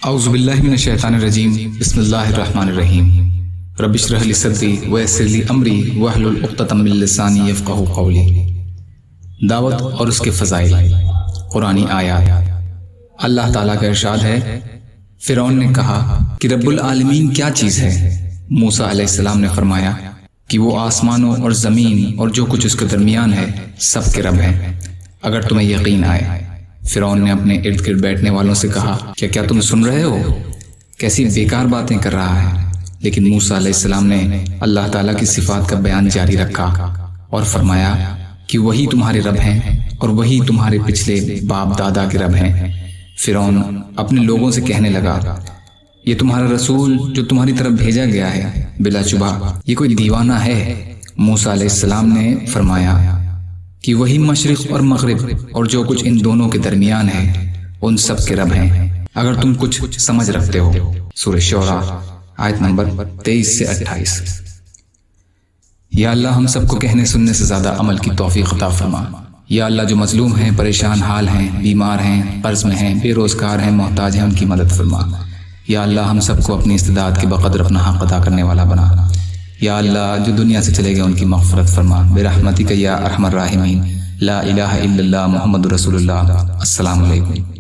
اعوذ باللہ من الشیطان الرجیم بسم اللہ الرحمن الرحیم رب اشرح لی صدری ویسر لی امری واحلل عقدۃ من لسانی یفقہوا قولی۔ دعوت اور اس کے فضائل۔ قرآنی آیات۔ اللہ تعالیٰ کا ارشاد ہے، فرعون نے کہا کہ رب العالمین کیا چیز ہے؟ موسیٰ علیہ السلام نے فرمایا کہ وہ آسمانوں اور زمین اور جو کچھ اس کے درمیان ہے سب کے رب ہیں، اگر تمہیں یقین آئے۔ فرعون نے اپنے ارد گرد بیٹھنے والوں سے کہا کہ کیا تم سن رہے ہو؟ کیسی بیکار باتیں کر رہا ہے۔ لیکن موسیٰ علیہ السلام نے اللہ تعالیٰ کی صفات کا بیان جاری رکھا اور فرمایا کہ وہی تمہارے رب ہیں اور وہی تمہارے پچھلے باپ دادا کے رب ہیں۔ فرعون اپنے لوگوں سے کہنے لگا، یہ تمہارا رسول جو تمہاری طرف بھیجا گیا ہے بلا شبہ یہ کوئی دیوانہ ہے۔ موسیٰ علیہ السلام نے فرمایا کہ وہی مشرق اور مغرب اور جو کچھ ان دونوں کے درمیان ہے ان سب کے رب ہیں، اگر تم کچھ سمجھ رکھتے ہو۔ سورہ شعراء آیت نمبر 23 سے 28۔ یا اللہ ہم سب کو کہنے سننے سے زیادہ عمل کی توفیق عطا فرما۔ یا اللہ جو مظلوم ہیں، پریشان حال ہیں، بیمار ہیں، قرض میں ہیں، بے روزگار ہیں، محتاج ہیں، ان کی مدد فرما۔ یا اللہ ہم سب کو اپنی استطاعت کے بقدر اپنا حق ادا کرنے والا بنا۔ یا اللہ جو دنیا سے چلے گئے ان کی مغفرت فرما برحمتک یا ارحم الراحمین۔ لا الہ الا اللہ محمد رسول اللہ۔ السلام علیکم۔